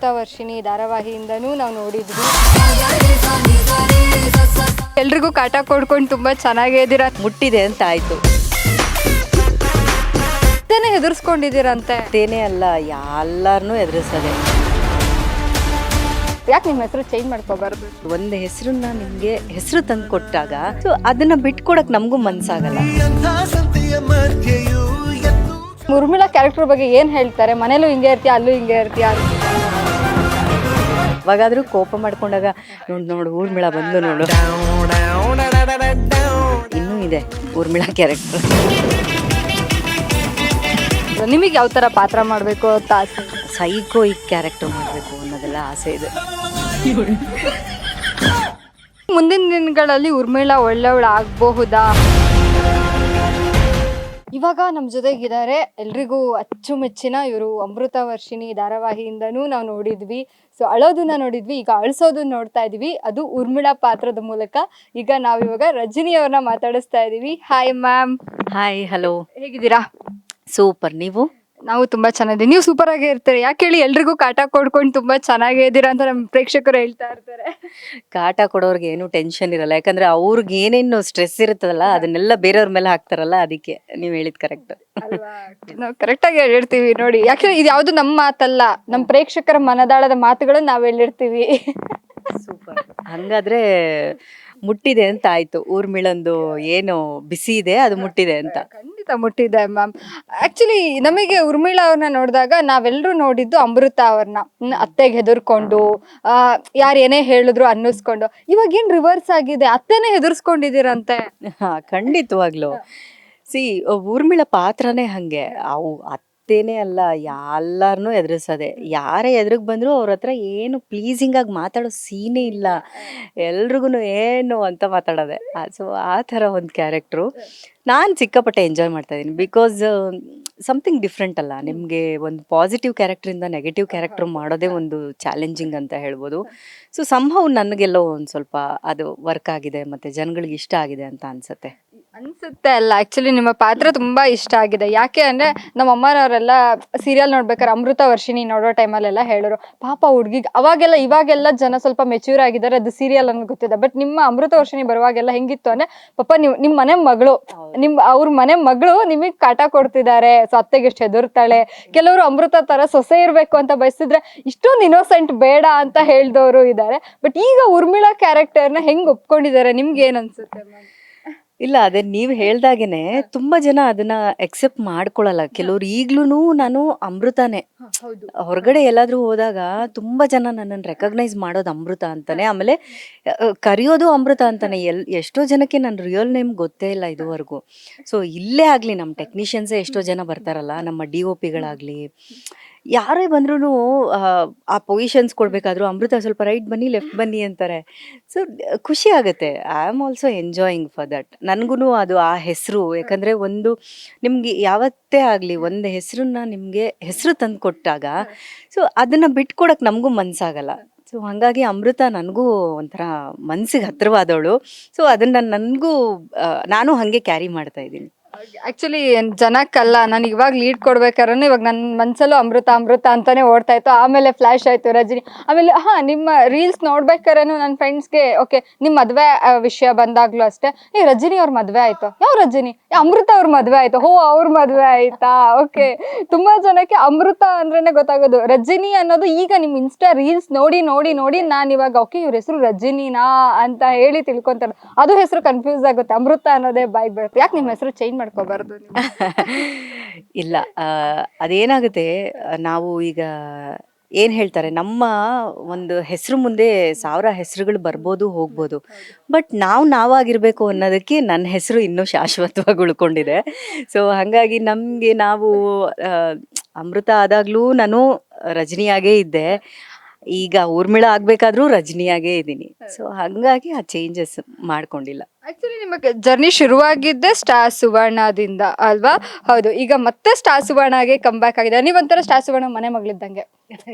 ಅಮೃತ ವರ್ಷಿಣಿ ಧಾರಾವಾಹಿಯಿಂದನೂ ನಾವು ನೋಡಿದ್ವಿ. ಎಲ್ರಿಗೂ ಕಾಟ ಕೊಡ್ಕೊಂಡು ತುಂಬ ಚೆನ್ನಾಗೇ ಇದ್ದೀರಾ, ಮುಟ್ಟಿದೆ ಅಂತ ಆಯಿತು. ಅದೇನೇ ಹೆದರ್ಸ್ಕೊಂಡಿದ್ದೀರಂತೆ. ಅದೇನೇ ಅಲ್ಲ, ಎಲ್ಲರನ್ನೂ ಎದುರಿಸೋದೆ. ಯಾಕೆ ನಿಮ್ಮ ಹೆಸರು ಚೇಂಜ್ ಮಾಡ್ಕೋಬಾರ್ದು? ಒಂದು ಹೆಸರನ್ನ ನಿಮಗೆ ಹೆಸರು ತಂದು ಕೊಟ್ಟಾಗ ಸೊ ಅದನ್ನ ಬಿಟ್ಕೊಡಕ್ ನಮಗೂ ಮನ್ಸಾಗಲ್ಲ. ಉರ್ಮಿಳಾ ಕ್ಯಾರೆಕ್ಟರ್ ಬಗ್ಗೆ ಏನು ಹೇಳ್ತಾರೆ? ಮನೇಲೂ ಹಿಂಗೆ ಇರ್ತೀಯ, ಅಲ್ಲೂ ಹಿಂಗೆ ಇರ್ತೀಯ? ಅವಾಗಾದ್ರೂ ಕೋಪ ಮಾಡ್ಕೊಂಡಾಗ ನೋಡು ಊರ್ಮಿಳಾ ಬಂದು ನೋಡು, ಇನ್ನೂ ಇದೆ ಊರ್ಮಿಳಾ ಕ್ಯಾರೆಕ್ಟರ್. ನಿಮಗೆ ಯಾವ ಥರ ಪಾತ್ರ ಮಾಡಬೇಕು ಅಂತ ಆಸೆ? ಸೈಕೋಯಿಕ್ ಕ್ಯಾರೆಕ್ಟರ್ ಮಾಡಬೇಕು ಅನ್ನೋದೆಲ್ಲ ಆಸೆ ಇದೆ. ಮುಂದಿನ ದಿನಗಳಲ್ಲಿ ಉರ್ಮಿಳಾ ಒಳ್ಳೆಯವಳು ಆಗಬಹುದಾ? ಇವಾಗ ನಮ್ಮ ಜೊತೆಗಿದ್ದಾರೆ, ಎಲ್ರಿಗೂ ಅಚ್ಚುಮೆಚ್ಚಿನ ಇವರು ಅಮೃತ ವರ್ಷಿಣಿ ಧಾರಾವಾಹಿಯಿಂದನೂ ನಾವು ನೋಡಿದ್ವಿ. ಸೊ ಅಳೋದನ್ನ ನೋಡಿದ್ವಿ, ಈಗ ಅಳಿಸೋದನ್ನ ನೋಡ್ತಾ ಇದೀವಿ, ಅದು ಉರ್ಮಿಳಾ ಪಾತ್ರದ ಮೂಲಕ. ಈಗ ನಾವಿವಾಗ ರಜನಿ ಅವ್ರನ್ನ ಮಾತಾಡಿಸ್ತಾ ಇದೀವಿ. Hi ma'am. ಹಾಯ್, ಹಲೋ, ಹೇಗಿದ್ದೀರಾ? ಸೂಪರ್. ನೀವು? ನಾವು ತುಂಬಾ ಚೆನ್ನಾಗಿದ್ದೀವಿ. ನೀವು ಸೂಪರ್ ಆಗೇ ಇರ್ತೀರಿ. ಯಾಕೆ ಹೇಳಿ, ಎಲ್ರಿಗೂ ಕಾಟ ಕೊಡ್ಕೊಂಡು ತುಂಬಾ ಚೆನ್ನಾಗೇ ಇದ್ದೀರಾ ಅಂತ ನಮ್ಮ ಪ್ರೇಕ್ಷಕರು ಹೇಳ್ತಾ ಇರ್ತಾರೆ. ಕಾಟ ಕೊಡೋರ್ಗೆ ಏನು ಟೆನ್ಷನ್ ಇರಲ್ಲ, ಯಾಕಂದ್ರೆ ಅವ್ರಿಗೆ ಏನೇನು ಸ್ಟ್ರೆಸ್ ಇರುತ್ತದಲ್ಲ ಅದನ್ನೆಲ್ಲ ಬೇರೆಯವ್ರ ಮೇಲೆ ಹಾಕ್ತಾರಲ್ಲ, ಅದಕ್ಕೆ ನೀವು ಹೇಳಿದ್ ಕರೆಕ್ಟ್. ನಾವು ಕರೆಕ್ಟಾಗಿ ಹೇಳಿರ್ತೀವಿ ನೋಡಿ, ಯಾಕೆ ಇದು ಯಾವುದು ನಮ್ಮ ಮಾತಲ್ಲ, ನಮ್ಮ ಪ್ರೇಕ್ಷಕರ ಮನದಾಳದ ಮಾತುಗಳನ್ನ ನಾವು ಹೇಳಿರ್ತೀವಿ. ಸೂಪರ್. ಹಂಗಾದ್ರೆ ಮುಟ್ಟಿದೆ ಅಂತ ಆಯ್ತು. ಊರ್ಮಿಳಂದು ಏನು ಬಿಸಿ ಇದೆ ಅದು ಮುಟ್ಟಿದೆ ಅಂತ. ಖಂಡಿತ ಮುಟ್ಟಿದೆ ಮ್ಯಾಮ್. ಆಕ್ಚುಲಿ ನಮಗೆ ಉರ್ಮಿಳಾ ಅವ್ರನ್ನ ನೋಡಿದಾಗ ನಾವೆಲ್ಲರೂ ನೋಡಿದ್ದು ಅಮೃತ ಅವ್ರನ್ನ, ಅತ್ತೆಗೆ ಹೆದರ್ಕೊಂಡು, ಯಾರು ಏನೇ ಹೇಳಿದ್ರು ಅನ್ನಿಸ್ಕೊಂಡು. ಇವಾಗ ಏನ್ ರಿವರ್ಸ್ ಆಗಿದೆ, ಅತ್ತೆನೇ ಹೆದರ್ಸ್ಕೊಂಡಿದ್ದೀರಂತೆ. ಹಾ, ಖಂಡಿತವಾಗ್ಲು. ಊರ್ಮಿಳಾ ಪಾತ್ರನೇ ಹಂಗೆ. ಅವು ಅತ್ತೇನೆ ಅಲ್ಲ, ಎಲ್ಲರನ್ನೂ ಎದುರಿಸೋದೆ. ಯಾರೇ ಎದುರಿಗೆ ಬಂದ್ರು ಅವ್ರ ಹತ್ರ ಏನು ಪ್ಲೀಸಿಂಗ್ ಆಗಿ ಮಾತಾಡೋ ಸೀನೇ ಇಲ್ಲ, ಎಲ್ರಿಗೂ ಏನು ಅಂತ ಮಾತಾಡೋದೆ. ಸೊ ಆ ಥರ ಒಂದು ಕ್ಯಾರೆಕ್ಟ್ರು ನಾನು ಸಿಕ್ಕಾಪಟ್ಟೆ ಎಂಜಾಯ್ ಮಾಡ್ತಾ ಇದ್ದೀನಿ. ಬಿಕಾಸ್ ಸಮಥಿಂಗ್ ಡಿಫ್ರೆಂಟ್ ಅಲ್ಲ. ನಿಮಗೆ ಒಂದು ಪಾಸಿಟಿವ್ ಕ್ಯಾರೆಕ್ಟ್ರಿಂದ ನೆಗೆಟಿವ್ ಕ್ಯಾರೆಕ್ಟರ್ ಮಾಡೋದೇ ಒಂದು ಚಾಲೆಂಜಿಂಗ್ ಅಂತ ಹೇಳ್ಬೋದು. ಸೊ ಸಂಭವ ನನಗೆಲ್ಲೋ ಒಂದು ಸ್ವಲ್ಪ ಅದು ವರ್ಕ್ ಆಗಿದೆ, ಮತ್ತು ಜನಗಳಿಗೆ ಇಷ್ಟ ಆಗಿದೆ ಅಂತ ಅನ್ಸುತ್ತೆ. ಅಲ್ಲ, ಆಕ್ಚುಲಿ ನಿಮ್ಮ ಪಾತ್ರ ತುಂಬಾ ಇಷ್ಟ ಆಗಿದೆ. ಯಾಕೆ ಅಂದ್ರೆ ನಮ್ಮ ಅಮ್ಮನವರೆಲ್ಲ ಸೀರಿಯಲ್ ನೋಡ್ಬೇಕಾದ್ರೆ ಅಮೃತ ವರ್ಷಿಣಿ ನೋಡೋ ಟೈಮಲ್ಲೆಲ್ಲ ಹೇಳೋರು, ಪಾಪ ಹುಡ್ಗಿಗೆ ಅವಾಗೆಲ್ಲ, ಇವಾಗೆಲ್ಲ ಜನ ಸ್ವಲ್ಪ ಮೆಚ್ಯೂರ್ ಆಗಿದ್ದಾರೆ, ಅದು ಸೀರಿಯಲ್ ಅನ್ನೋ ಗೊತ್ತಿದೆ. ಬಟ್ ನಿಮ್ಮ ಅಮೃತ ವರ್ಷಿಣಿ ಬರುವಾಗೆಲ್ಲ ಹೆಂಗಿತ್ತು ಅಂದ್ರೆ, ಪಾಪ ನಿಮ್ಮ ಮನೆ ಮಗಳು, ಅವ್ರ ಮನೆ ಮಗಳು ನಿಮಗೆ ಕಾಟ ಕೊಡ್ತಿದ್ದಾರೆ, ಸೊ ಅತ್ತೆಗೆ ಎಷ್ಟು ಹೆದರ್ತಾಳೆ. ಕೆಲವರು ಅಮೃತ ತರ ಸೊಸೆ ಇರ್ಬೇಕು ಅಂತ ಬಯಸಿದ್ರೆ ಇಷ್ಟೊಂದು ಇನ್ನೋಸೆಂಟ್ ಬೇಡ ಅಂತ ಹೇಳ್ದವರು ಇದ್ದಾರೆ. ಬಟ್ ಈಗ ಉರ್ಮಿಳಾ ಕ್ಯಾರೆಕ್ಟರ್ನ ಹೆಂಗ್ ಒಪ್ಕೊಂಡಿದ್ದಾರೆ, ನಿಮ್ಗೆ ಏನ್ ಅನ್ಸುತ್ತೆ ಮ್ಯಾಮ್? ಇಲ್ಲ, ಅದೇ ನೀವು ಹೇಳ್ದಾಗೇನೆ ತುಂಬಾ ಜನ ಅದನ್ನ ಎಕ್ಸೆಪ್ಟ್ ಮಾಡ್ಕೊಳಲ್ಲ. ಕೆಲವ್ರು ಈಗ್ಲೂ ನಾನು ಅಮೃತಾನೇ, ಹೊರಗಡೆ ಎಲ್ಲಾದ್ರೂ ಹೋದಾಗ ತುಂಬಾ ಜನ ನನ್ನನ್ನು ರೆಕಗ್ನೈಸ್ ಮಾಡೋದು ಅಮೃತ ಅಂತಾನೆ, ಆಮೇಲೆ ಕರೆಯೋದು ಅಮೃತ ಅಂತಾನೆ. ಎಷ್ಟೋ ಜನಕ್ಕೆ ನನ್ನ ರಿಯಲ್ ನೇಮ್ ಗೊತ್ತೇ ಇಲ್ಲ ಇದುವರೆಗೂ. ಸೊ ಇಲ್ಲೇ ಆಗ್ಲಿ, ನಮ್ಮ ಟೆಕ್ನಿಷಿಯನ್ಸೇ ಎಷ್ಟೋ ಜನ ಬರ್ತಾರಲ್ಲ, ನಮ್ಮ DOPಗಳಾಗ್ಲಿ, ಯಾರೇ ಬಂದ್ರೂ ಆ ಪೊಸಿಷನ್ಸ್ ಕೊಡ್ಬೇಕಾದ್ರೂ ಅಮೃತ ಸ್ವಲ್ಪ ರೈಟ್ ಬನ್ನಿ, ಲೆಫ್ಟ್ ಬನ್ನಿ ಅಂತಾರೆ. ಸೊ ಖುಷಿ ಆಗುತ್ತೆ. I am also enjoying for that. ನನಗೂ ಅದು ಆ ಹೆಸರು, ಯಾಕಂದರೆ ಒಂದು ನಿಮಗೆ ಯಾವತ್ತೇ ಆಗಲಿ ಒಂದು ಹೆಸರನ್ನ ನಿಮಗೆ ಹೆಸರು ತಂದು ಕೊಟ್ಟಾಗ ಸೊ ಅದನ್ನು ಬಿಟ್ಕೊಡಕ್ಕೆ ನಮಗೂ ಮನಸ್ಸಾಗಲ್ಲ. ಸೊ ಹಾಗಾಗಿ ಅಮೃತ ನನಗೂ ಒಂಥರ ಮನಸ್ಸಿಗೆ ಹತ್ತಿರವಾದವಳು. ಸೊ ಅದನ್ನು ನನಗೂ ನಾನು ಹಾಗೆ ಕ್ಯಾರಿ ಮಾಡ್ತಾ ಇದ್ದೀನಿ. ಆಕ್ಚುಲಿ ಜನಕ್ಕಲ್ಲ, ನಾನು ಇವಾಗ ಲೀಡ್ ಕೊಡ್ಬೇಕಾದ್ರೂ ಇವಾಗ ನನ್ನ ಮನ್ಸಲ್ಲೂ ಅಮೃತ ಅಮೃತ ಅಂತಾನೆ ಓಡ್ತಾ ಇತ್ತು. ಆಮೇಲೆ ಫ್ಲಾಶ್ ಆಯ್ತು ರಜನಿ. ಆಮೇಲೆ ನಿಮ್ಮ ರೀಲ್ಸ್ ನೋಡ್ಬೇಕಾದ್ರೂ ನನ್ನ ಫ್ರೆಂಡ್ಸ್ಗೆ, ಓಕೆ ನಿಮ್ಮ ಮದುವೆ ವಿಷಯ ಬಂದಾಗ್ಲೂ ಅಷ್ಟೇ, ರಜನಿ ಅವ್ರ ಮದುವೆ ಆಯ್ತು, ಯಾವ ರಜನಿ, ಅಮೃತ ಅವ್ರ ಮದುವೆ ಆಯ್ತು, ಅವ್ರ ಮದುವೆ ಆಯ್ತಾ, ಓಕೆ. ತುಂಬಾ ಜನಕ್ಕೆ ಅಮೃತ ಅಂದ್ರೇನೆ ಗೊತ್ತಾಗೋದು. ರಜನಿ ಅನ್ನೋದು ಈಗ ನಿಮ್ ಇನ್ಸ್ಟಾ ರೀಲ್ಸ್ ನೋಡಿ ನೋಡಿ ನೋಡಿ ನಾನು ಇವಾಗ ಓಕೆ ಇವ್ರ ಹೆಸರು ರಜನಿನಾ ಅಂತ ಹೇಳಿ ತಿಳ್ಕೊಂತಾರೆ. ಅದು ಹೆಸರು ಕನ್ಫ್ಯೂಸ್ ಆಗುತ್ತೆ, ಅಮೃತ ಅನ್ನೋದೇ ಬಾಯ್ಗೆ ಬರುತ್ತೆ. ಯಾಕೆ ನಿಮ್ಮ ಹೆಸರು ಚೇಂಜ್ ಮಾಡ್ಕೋಬಾರ್ದು? ಇಲ್ಲ, ಅದೇನಾಗುತ್ತೆ, ನಾವು ಈಗ ಏನು ಹೇಳ್ತಾರೆ, ನಮ್ಮ ಒಂದು ಹೆಸರು ಮುಂದೆ 1000 ಹೆಸರುಗಳು ಬರ್ಬೋದು ಹೋಗ್ಬೋದು. ಬಟ್ ನಾವಾಗಿರಬೇಕು ಅನ್ನೋದಕ್ಕೆ ನನ್ನ ಹೆಸರು ಇನ್ನೂ ಶಾಶ್ವತವಾಗಿ ಉಳ್ಕೊಂಡಿದೆ. ಸೊ ಹಾಗಾಗಿ ನಮಗೆ ನಾವು ಅಮೃತ ಆದಾಗಲೂ ನಾನು ರಜನಿಯಾಗೇ ಇದ್ದೆ, ಈಗ ಊರ್ಮಿಳಾ ಆಗಬೇಕಾದ್ರೂ ರಜನಿಯಾಗೇ ಇದ್ದೀನಿ. ಸೊ ಹಾಗಾಗಿ ಆ ಚೇಂಜಸ್ ಮಾಡ್ಕೊಂಡಿಲ್ಲ. ಆಕ್ಚುಲಿ ನಿಮಗೆ ಜರ್ನಿ ಶುರುವಾಗಿದ್ದೆ ಸ್ಟಾರ್ ಸುವರ್ಣದಿಂದ ಅಲ್ವಾ? ಹೌದು. ಈಗ ಮತ್ತೆ ಸ್ಟಾರ್ ಸುವರ್ಣಗೆ ಕಮ್ ಬ್ಯಾಕ್ ಆಗಿದೆ. ನೀವೊಂಥರ ಸ್ಟಾರ್ ಸುವರ್ಣ ಮನೆ ಮಗಳಿದ್ದಂಗೆ.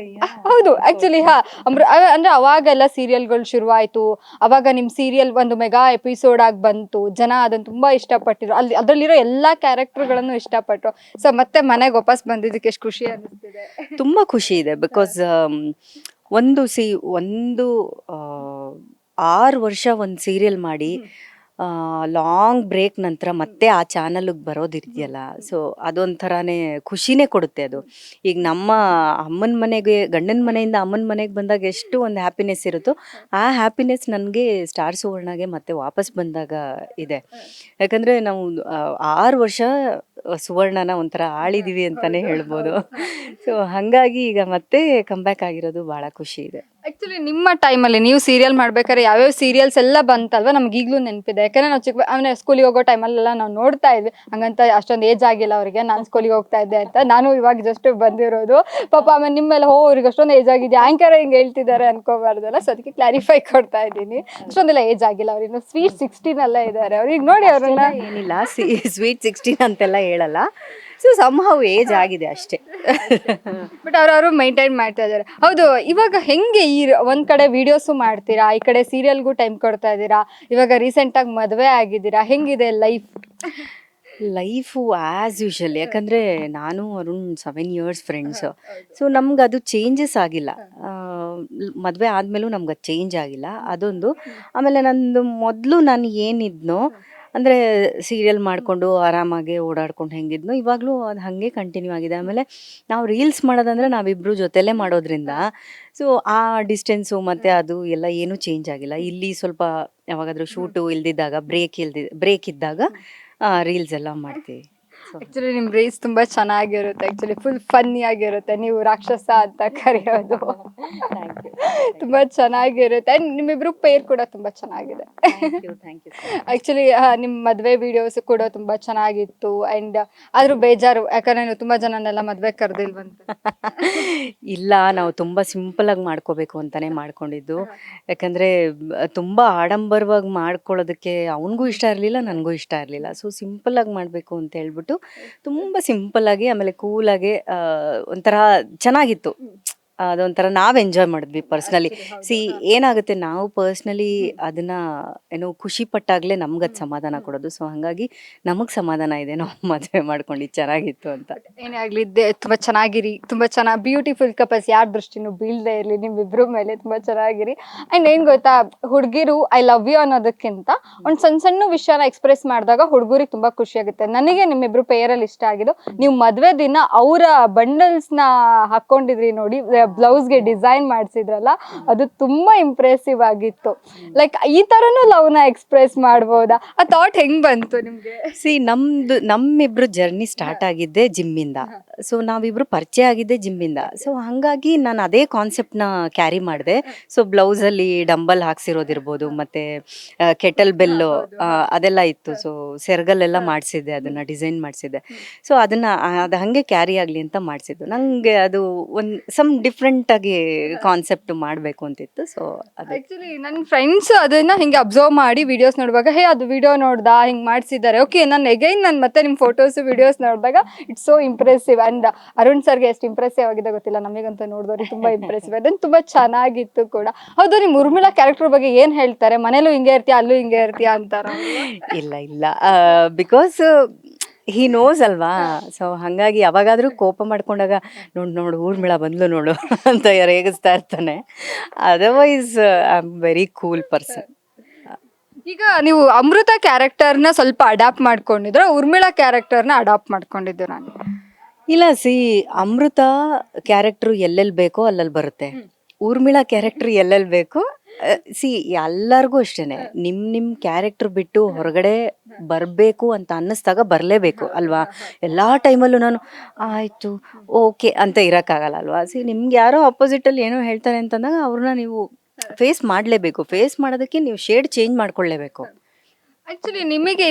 ಹೌದು ಆಕ್ಚುಲಿ ಅಂದ್ರೆ ಅವಾಗೆಲ್ಲ ಸೀರಿಯಲ್ಗಳು ಶುರುವಾಯ್ತು. ಅವಾಗ ನಿಮ್ ಸೀರಿಯಲ್ ಒಂದು ಮೆಗಾ ಎಪಿಸೋಡ್ ಆಗಿ ಬಂತು. ಜನ ಅದನ್ನ ತುಂಬಾ ಇಷ್ಟಪಟ್ಟಿದ್ರು. ಅದ್ರಲ್ಲಿರೋ ಎಲ್ಲಾ ಕ್ಯಾರೆಕ್ಟರ್ಗಳನ್ನು ಇಷ್ಟಪಟ್ರು. ಸೊ ಮತ್ತೆ ಮನೆಗೆ ವಾಪಸ್ ಬಂದಿದ್ದಕ್ಕೆ ಎಷ್ಟು ಖುಷಿ ಅನಿಸ್ತಿದೆ. ತುಂಬಾ ಖುಷಿ ಇದೆ ಬಿಕಾಸ್ ಒಂದು ಒಂದು 6 ವರ್ಷ ಒಂದು ಸೀರಿಯಲ್ ಮಾಡಿ ಲಾಂಗ್ ಬ್ರೇಕ್ ನಂತರ ಮತ್ತೆ ಆ ಚಾನಲ್ಗೆ ಬರೋದಿದೆಯಲ್ಲ, ಸೊ ಅದೊಂಥರನೇ ಖುಷಿನೇ ಕೊಡುತ್ತೆ ಅದು. ಈಗ ನಮ್ಮ ಅಮ್ಮನ ಮನೆಗೆ, ಗಂಡನ ಮನೆಯಿಂದ ಅಮ್ಮನ ಮನೆಗೆ ಬಂದಾಗ ಎಷ್ಟು ಒಂದು ಹ್ಯಾಪಿನೆಸ್ ಇರುತ್ತೋ, ಆ ಹ್ಯಾಪಿನೆಸ್ ನನಗೆ ಸ್ಟಾರ್ ಸುವರ್ಣಗೆ ಮತ್ತೆ ವಾಪಸ್ ಬಂದಾಗ ಇದೆ. ಯಾಕಂದರೆ ನಾವು 6 ವರ್ಷ ಸುವರ್ಣನ ಒಂಥರ ಆಳಿದೀವಿ ಅಂತಾನೆ ಹೇಳ್ಬೋದು. ಸೊ ಹಾಗಾಗಿ ಈಗ ಮತ್ತೆ ಕಂಬ್ಯಾಕ್ ಆಗಿರೋದು ಭಾಳ ಖುಷಿ ಇದೆ. ಆಕ್ಚುಲಿ ನಿಮ್ಮ ಟೈಮಲ್ಲಿ ನೀವು ಸೀರಿಯಲ್ ಮಾಡ್ಬೇಕಾದ್ರೆ ಯಾವ್ಯಾವ ಸೀರಿಯಲ್ಸ್ ಎಲ್ಲ ಬಂತಲ್ವಾ, ನಮ್ಗೆ ಈಗಲೂ ನೆನಪಿದೆ. ಯಾಕಂದ್ರೆ ನಾವು ಅವನೇ ಸ್ಕೂಲಿಗೆ ಹೋಗೋ ಟೈಮಲ್ಲೆಲ್ಲ ನಾವು ನೋಡ್ತಾ ಇದ್ವಿ. ಹಂಗಂತ ಅಷ್ಟೊಂದು ಏಜ್ ಆಗಿಲ್ಲ ಅವರಿಗೆ, ನಾನು ಸ್ಕೂಲಿಗೆ ಹೋಗ್ತಾ ಇದ್ದೆ ಅಂತ. ನಾನು ಇವಾಗ ಜಸ್ಟ್ ಬಂದಿರೋದು. ಪಾಪ ಆಮೇಲೆ ನಿಮ್ಮೆಲ್ಲ ಅವ್ರಿಗೆ ಅಷ್ಟೊಂದು ಏಜ್ ಆಗಿದೆ, ಆಂಕರ್ ಹಿಂಗೆ ಹೇಳ್ತಿದ್ದಾರೆ ಅನ್ಕೋಬಾರ್ದಲ್ಲ. ಸೊ ಅದಕ್ಕೆ ಕ್ಲಾರಿಫೈ ಕೊಡ್ತಾ ಇದ್ದೀನಿ. ಅಷ್ಟೊಂದೆಲ್ಲ ಏಜ್ ಆಗಿಲ್ಲ ಅವ್ರು, ಇನ್ನು ಸ್ವೀಟ್ 16 ಅಲ್ಲೇ ಇದ್ದಾರೆ ಅವ್ರು. ಈಗ ನೋಡಿ ಅವ್ರನ್ನ ಏನಿಲ್ಲ, ಸ್ವೀಟ್ 16 ಅಂತೆಲ್ಲ ಹೇಳಲ್ಲ. ಸೊ ಸಮ್ಹೌ ಏಜ್ ಆಗಿದೆ ಅಷ್ಟೇ. ಬಟ್ ಅವ್ರವರು ಮೈಂಟೈನ್ ಮಾಡ್ತಾ ಇದ್ದಾರೆ. ಹೌದು, ಇವಾಗ ಹೆಂಗೆ ಒಂದ್ ಕಡೆ ವಿಡಿಯೋಸು ಮಾಡ್ತೀರಾ, ಈ ಕಡೆ ಸೀರಿಯಲ್ಗೂ ಟೈಮ್ ಕೊಡ್ತಾ ಇದ್ದೀರಾ, ಇವಾಗ ರೀಸೆಂಟಾಗಿ ಮದುವೆ ಆಗಿದ್ದೀರಾ, ಹೆಂಗಿದೆ ಲೈಫು ಆ್ಯಸ್ ಯೂಶಲ್. ಯಾಕಂದರೆ ನಾನು ಅರುಣ್ 7 years ಫ್ರೆಂಡ್ಸು. ಸೊ ನಮ್ಗೆ ಅದು ಚೇಂಜಸ್ ಆಗಿಲ್ಲ. ಮದುವೆ ಆದಮೇಲೂ ನಮ್ಗೆ ಅದು ಚೇಂಜ್ ಆಗಿಲ್ಲ, ಅದೊಂದು. ಆಮೇಲೆ ನಂದು ಮೊದಲು ನಾನು ಏನಿದ್ನೋ ಅಂದರೆ ಸೀರಿಯಲ್ ಮಾಡಿಕೊಂಡು ಆರಾಮಾಗಿ ಓಡಾಡ್ಕೊಂಡು ಹೆಂಗಿದ್ನೋ, ಇವಾಗಲೂ ಅದು ಹಾಗೆ ಕಂಟಿನ್ಯೂ ಆಗಿದೆ. ಆಮೇಲೆ ನಾವು ರೀಲ್ಸ್ ಮಾಡೋದಂದರೆ ನಾವಿಬ್ಬರು ಜೊತೆಲೇ ಮಾಡೋದ್ರಿಂದ ಸೊ ಆ ಡಿಸ್ಟೆನ್ಸು ಮತ್ತು ಅದು ಎಲ್ಲ ಏನೂ ಚೇಂಜ್ ಆಗಿಲ್ಲ. ಇಲ್ಲಿ ಸ್ವಲ್ಪ ಯಾವಾಗಾದರೂ ಶೂಟು ಇಲ್ದಿದ್ದಾಗ, ಬ್ರೇಕ್ ಇದ್ದಾಗ ರೀಲ್ಸ್ ಎಲ್ಲ ಮಾಡ್ತೀವಿ. ಆಕ್ಚುಲಿ ನಿಮ್ ರೀಲ್ಸ್ ತುಂಬಾ ಚೆನ್ನಾಗಿರುತ್ತೆ. ಆಕ್ಚುಲಿ ಫುಲ್ ಫನ್ನಿ ಆಗಿರುತ್ತೆ. ನೀವು ರಾಕ್ಷಸ ಅಂತ ಕರೆಯೋದು ತುಂಬಾ ಚೆನ್ನಾಗಿರುತ್ತೆ. ಅಂಡ್ ನಿಮ್ಮಿಬ್ರು ಪೇರ್ ಕೂಡ ತುಂಬಾ ಚೆನ್ನಾಗಿದೆ. ಆಕ್ಚುಲಿ ನಿಮ್ ಮದ್ವೆ ವಿಡಿಯೋಸ್ ಕೂಡ ತುಂಬಾ ಚೆನ್ನಾಗಿತ್ತು. ಅಂಡ್ ಆದ್ರೂ ಬೇಜಾರು, ಯಾಕಂದ್ರೆ ನೀವು ತುಂಬಾ ಜನನೆಲ್ಲ ಮದ್ವೆ ಕರೆದಿಲ್ವಂತ. ಇಲ್ಲ, ನಾವು ತುಂಬ ಸಿಂಪಲಾಗಿ ಮಾಡ್ಕೋಬೇಕು ಅಂತಲೇ ಮಾಡ್ಕೊಂಡಿದ್ದು. ಯಾಕಂದರೆ ತುಂಬ ಆಡಂಬರವಾಗಿ ಮಾಡ್ಕೊಳ್ಳೋದಕ್ಕೆ ಅವನಿಗೂ ಇಷ್ಟ ಇರಲಿಲ್ಲ, ನನಗೂ ಇಷ್ಟ ಇರಲಿಲ್ಲ. ಸೊ ಸಿಂಪಲಾಗಿ ಮಾಡಬೇಕು ಅಂತ ಹೇಳ್ಬಿಟ್ಟು ತುಂಬ ಸಿಂಪಲ್ಲಾಗಿ, ಆಮೇಲೆ ಕೂಲಾಗಿ ಒಂಥರ ಚೆನ್ನಾಗಿತ್ತು. ಅದೊಂಥರ ನಾವು ಎಂಜಾಯ್ ಮಾಡಿದ್ವಿ ಪರ್ಸ್ನಲಿ. ಏನಾಗುತ್ತೆ, ನಾವು ಪರ್ಸ್ನಲಿ ಅದನ್ನು ಏನೋ ಖುಷಿ ಪಟ್ಟಾಗಲೇ ನಮ್ಗೆ ಅದು ಸಮಾಧಾನ ಕೊಡೋದು. ಸೊ ಹಾಗಾಗಿ ನಮಗೆ ಸಮಾಧಾನ ಇದೆ, ನಾವು ಮದುವೆ ಮಾಡ್ಕೊಂಡು ಚೆನ್ನಾಗಿತ್ತು ಅಂತ. ಏನೇ ಆಗಲಿ ತುಂಬ ಚೆನ್ನಾಗಿರಿ, ತುಂಬ ಚೆನ್ನಾಗಿ ಬ್ಯೂಟಿಫುಲ್ ಕಪಲ್ಸ್, ಯಾರ ದೃಷ್ಟಿನೂ ಬೀಳದೇ ಇರಲಿ ನಿಮ್ಮಿಬ್ರ ಮೇಲೆ. ತುಂಬ ಚೆನ್ನಾಗಿರಿ. ಆ್ಯಂಡ್ ಏನು ಗೊತ್ತಾ, ಹುಡುಗಿರು ಐ ಲವ್ ಯು ಅನ್ನೋದಕ್ಕಿಂತ ಒಂದು ಸಣ್ಣ ಸಣ್ಣ ವಿಷಯನ ಎಕ್ಸ್ಪ್ರೆಸ್ ಮಾಡಿದಾಗ ಹುಡುಗರಿಗೆ ತುಂಬ ಖುಷಿ ಆಗುತ್ತೆ. ನನಗೆ ನಿಮ್ಮಿಬ್ರು ಪೇರಲ್ಲಿ ಇಷ್ಟ ಆಗಿದ್ದು, ನೀವು ಮದುವೆ ದಿನ ಅವರ ಬಂಡಲ್ಸ್ನ ಹಾಕ್ಕೊಂಡಿದ್ರಿ ನೋಡಿ, ಬ್ಲೌಸ್ಗೆ ಡಿಸೈನ್ ಮಾಡಿಸಿದ್ರಲ್ಲ, ಅದು ತುಂಬ ಇಂಪ್ರೆಸಿವ್ ಆಗಿತ್ತು. ಲೈಕ್ ಈ ಥರನೂ ಲವ್ನ ಎಕ್ಸ್ಪ್ರೆಸ್ ಮಾಡ್ಬೋದಾ? ಆ ಥಾಟ್ ಹೆಂಗೆ ಬಂತು ನಿಮಗೆ? ನಮ್ಮಿಬ್ರು ಜರ್ನಿ ಸ್ಟಾರ್ಟ್ ಆಗಿದ್ದೆ ಜಿಮ್ಮಿಂದ. ಸೊ ನಾವಿಬ್ರು ಪರಿಚಯ ಆಗಿದ್ದೆ ಜಿಮ್ಮಿಂದ. ಸೊ ಹಾಗಾಗಿ ನಾನು ಅದೇ ಕಾನ್ಸೆಪ್ಟ್ನ ಕ್ಯಾರಿ ಮಾಡಿದೆ. ಸೊ ಬ್ಲೌಸಲ್ಲಿ ಡಂಬಲ್ ಹಾಕ್ಸಿರೋದಿರ್ಬೋದು, ಮತ್ತು ಕೆಟಲ್ ಬೆಲ್ಲು ಅದೆಲ್ಲ ಇತ್ತು. ಸೊ ಸೆರಗಲ್ಲೆಲ್ಲ ಮಾಡಿಸಿದ್ದೆ, ಅದನ್ನು ಡಿಸೈನ್ ಮಾಡಿಸಿದ್ದೆ. ಸೊ ಅದು ಹಾಗೆ ಕ್ಯಾರಿ ಆಗಲಿ ಅಂತ ಮಾಡಿಸಿದ್ದು. ನನಗೆ ಅದು ಸಮ್ ಡಿಫ್ರೆಂಟ್ ಆಗಿ ಕಾನ್ಸೆಪ್ಟ್ ಮಾಡಬೇಕು ಅಂತಿತ್ತು. ಸೊ ಅದು ಆಕ್ಚುಲಿ ನನ್ನ ಫ್ರೆಂಡ್ಸ್ ಅದನ್ನ ಹಿಂಗೆ ಅಬ್ಸರ್ವ್ ಮಾಡಿ ವಿಡಿಯೋಸ್ ನೋಡುವಾಗ, ಹೇ ಅದು ವಿಡಿಯೋ ನೋಡ್ದಾ ಹಿಂಗೆ ಮಾಡಿಸಿದ್ದಾರೆ, ಓಕೆ ನಾನು ಮತ್ತೆ ನಿಮ್ಮ ಫೋಟೋಸ್ ವಿಡಿಯೋಸ್ ನೋಡಿದಾಗ it's so impressive. And Arun ಸರ್ಗೆ ಎಷ್ಟು ಇಂಪ್ರೆಸಿವ್ ಆಗಿದೆ ಗೊತ್ತಿಲ್ಲ, ನಮಗಂತ ನೋಡಿದವ್ರಿಗೆ ತುಂಬ ಇಂಪ್ರೆಸಿವ್. ಅದನ್ನು ತುಂಬ ಚೆನ್ನಾಗಿತ್ತು ಕೂಡ. ಹೌದು, ನಿಮ್ಮ ಉರ್ಮಿಳಾ ಕ್ಯಾರೆಕ್ಟರ್ ಬಗ್ಗೆ ಏನು ಹೇಳ್ತಾರೆ? ಮನೇಲೂ ಹಿಂಗೆ ಇರ್ತೀಯಾ, ಅಲ್ಲೂ ಹಿಂಗೆ ಇರ್ತೀಯಾ ಅಂತಾರ? ಇಲ್ಲ, ಬಿಕಾಸ್ ಹಿ ನೋಸ್ ಅಲ್ವಾ. ಸೊ ಹಾಗಾಗಿ ಯಾವಾಗಾದರೂ ಕೋಪ ಮಾಡ್ಕೊಂಡಾಗ ನೋಡು ಊರ್ಮಿಳಾ ಬಂದ್ಲು ನೋಡು ಅಂತ ರೇಗಿಸ್ತಾ ಇರ್ತಾನೆ. Otherwise I am very cool person. ಈಗ ನೀವು ಅಮೃತ ಕ್ಯಾರೆಕ್ಟರ್ನ ಸ್ವಲ್ಪ ಅಡಾಪ್ಟ್ ಮಾಡ್ಕೊಂಡಿದ್ರೆ, ಉರ್ಮಿಳಾ ಕ್ಯಾರೆಕ್ಟರ್ನ ಅಡಾಪ್ಟ್ ಮಾಡ್ಕೊಂಡಿದ್ದು ನಾನು. ಇಲ್ಲ, ಅಮೃತ ಕ್ಯಾರೆಕ್ಟ್ರು ಎಲ್ಲೆಲ್ಲಿ ಬೇಕೋ ಅಲ್ಲಲ್ಲಿ ಬರುತ್ತೆ. ಊರ್ಮಿಳಾ ಕ್ಯಾರೆಕ್ಟರ್ ಎಲ್ಲೆಲ್ಲಿ ಬೇಕು, ಎಲ್ಲರಿಗೂ ಅಷ್ಟೇ. ನಿಮ್ಮ ಕ್ಯಾರೆಕ್ಟರ್ ಬಿಟ್ಟು ಹೊರಗಡೆ ಬರಬೇಕು ಅಂತ ಅನ್ನಿಸ್ದಾಗ ಬರಲೇಬೇಕು ಅಲ್ವಾ. ಎಲ್ಲ ಟೈಮಲ್ಲೂ ನಾನು ಆಯಿತು ಓಕೆ ಅಂತ ಇರೋಕ್ಕಾಗಲ್ಲ ಅಲ್ವಾ. ನಿಮ್ಗೆ ಯಾರೋ ಅಪೋಸಿಟಲ್ಲಿ ಏನೋ ಹೇಳ್ತಾರೆ ಅಂತಂದಾಗ ಅವ್ರನ್ನ ನೀವು ಫೇಸ್ ಮಾಡಲೇಬೇಕು. ಫೇಸ್ ಮಾಡೋದಕ್ಕೆ ನೀವು ಶೇಡ್ ಚೇಂಜ್ ಮಾಡ್ಕೊಳ್ಳೇಬೇಕು. ಆಕ್ಚುಲಿ ನಿಮಗೆ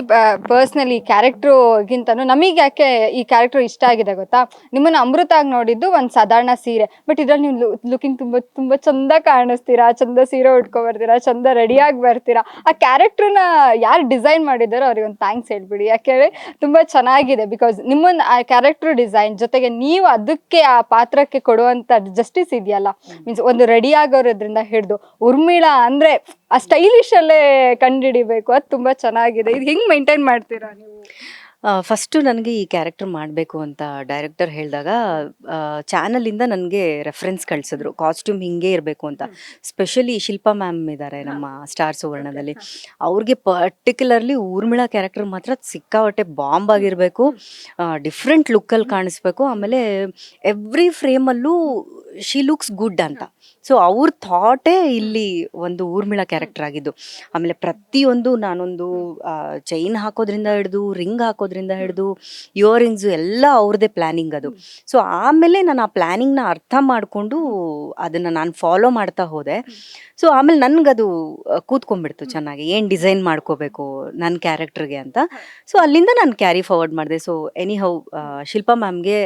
ಪರ್ಸ್ನಲಿ ಕ್ಯಾರೆಕ್ಟ್ರುಗಿಂತನೂ ನಮಗೆ ಯಾಕೆ ಈ ಕ್ಯಾರೆಕ್ಟರ್ ಇಷ್ಟ ಆಗಿದೆ ಗೊತ್ತಾ, ನಿಮ್ಮನ್ನ ಅಮೃತ ಆಗಿ ನೋಡಿದ್ದು ಒಂದು ಸಾಧಾರಣ ಸೀರೆ, ಬಟ್ ಇದ್ರಲ್ಲಿ ನೀವು ಲುಕಿಂಗ್ ತುಂಬ ತುಂಬ ಚಂದ ಕಾಣಿಸ್ತೀರಾ, ಚಂದ ಸೀರೆ ಉಟ್ಕೊ ಬರ್ತೀರಾ, ಚಂದ ರೆಡಿಯಾಗಿ ಬರ್ತೀರಾ. ಆ ಕ್ಯಾರೆಕ್ಟ್ರನ್ನ ಯಾರು ಡಿಸೈನ್ ಮಾಡಿದಾರೋ ಅವ್ರಿಗೆ ಒಂದು ಥ್ಯಾಂಕ್ಸ್ ಹೇಳ್ಬಿಡಿ, ಯಾಕೆಂದರೆ ತುಂಬ ಚೆನ್ನಾಗಿದೆ. ಬಿಕಾಸ್ ನಿಮ್ಮನ್ನ ಆ ಕ್ಯಾರೆಕ್ಟರ್ ಡಿಸೈನ್ ಜೊತೆಗೆ ನೀವು ಅದಕ್ಕೆ ಆ ಪಾತ್ರಕ್ಕೆ ಕೊಡುವಂಥ ಜಸ್ಟಿಸ್ ಇದೆಯಲ್ಲ, ಮೀನ್ಸ್ ಒಂದು ರೆಡಿ ಆಗೋದ್ರಿಂದ ಹಿಡಿದು ಉರ್ಮಿಳಾ ಅಂದರೆ ಆ ಸ್ಟೈಲಿಶಲ್ಲೇ ಕಂಡುಹಿಡಿಬೇಕು, ಅದು ತುಂಬ ಚೆನ್ನಾಗಿದೆ. ಇದು ಹೆಂಗೆ ಮೈಂಟೈನ್ ಮಾಡ್ತೀರಾ ನೀವು? ಫಸ್ಟು ನನಗೆ ಈ ಕ್ಯಾರೆಕ್ಟರ್ ಮಾಡಬೇಕು ಅಂತ ಡೈರೆಕ್ಟರ್ ಹೇಳಿದಾಗ ಚಾನಲಿಂದ ನನಗೆ ರೆಫರೆನ್ಸ್ ಕಳಿಸಿದ್ರು, ಕಾಸ್ಟ್ಯೂಮ್ ಹಿಂಗೆ ಇರಬೇಕು ಅಂತ. ಸ್ಪೆಷಲಿ ಶಿಲ್ಪಾ ಮ್ಯಾಮ್ ಇದ್ದಾರೆ ನಮ್ಮ ಸ್ಟಾರ್ ಸುವರ್ಣದಲ್ಲಿ, ಅವ್ರಿಗೆ ಪರ್ಟಿಕ್ಯುಲರ್ಲಿ ಊರ್ಮಿಳಾ ಕ್ಯಾರೆಕ್ಟರ್ ಮಾತ್ರ ಸಿಕ್ಕಾಪಟ್ಟೆ ಬಾಂಬ್ ಆಗಿರಬೇಕು, ಡಿಫ್ರೆಂಟ್ ಲುಕ್ಕಲ್ಲಿ ಕಾಣಿಸ್ಬೇಕು, ಆಮೇಲೆ ಎವ್ರಿ ಫ್ರೇಮಲ್ಲೂ ಶಿ ಲುಕ್ಸ್ ಗುಡ್ ಅಂತ. ಸೊ ಅವ್ರ ಥಾಟೇ ಇಲ್ಲಿ ಒಂದು ಊರ್ಮಿಳಾ ಕ್ಯಾರೆಕ್ಟರ್ ಆಗಿದ್ದು. ಆಮೇಲೆ ಪ್ರತಿಯೊಂದು ನಾನೊಂದು ಚೈನ್ ಹಾಕೋದ್ರಿಂದ ಹಿಡಿದು ರಿಂಗ್ ಹಾಕೋದ್ರಿಂದ ಹಿಡಿದು ಇಯರಿಂಗ್ಸು ಎಲ್ಲ ಅವ್ರದ್ದೇ ಪ್ಲ್ಯಾನಿಂಗ್ ಅದು. ಸೊ ಆಮೇಲೆ ನಾನು ಆ ಪ್ಲ್ಯಾನಿಂಗ್ನ ಅರ್ಥ ಮಾಡಿಕೊಂಡು ಅದನ್ನು ನಾನು ಫಾಲೋ ಮಾಡ್ತಾ ಹೋದೆ. ಸೊ ಆಮೇಲೆ ನನಗದು ಕೂತ್ಕೊಂಡ್ಬಿಡ್ತು ಚೆನ್ನಾಗಿ, ಏನು ಡಿಸೈನ್ ಮಾಡ್ಕೋಬೇಕು ನನ್ನ ಕ್ಯಾರೆಕ್ಟರ್ಗೆ ಅಂತ. ಸೊ ಅಲ್ಲಿಂದ ನಾನು ಕ್ಯಾರಿ ಫಾರ್ವರ್ಡ್ ಮಾಡಿದೆ. ಸೊ ಎನಿ ಹೌ ಶಿಲ್ಪಾ ಮ್ಯಾಮ್ಗೆ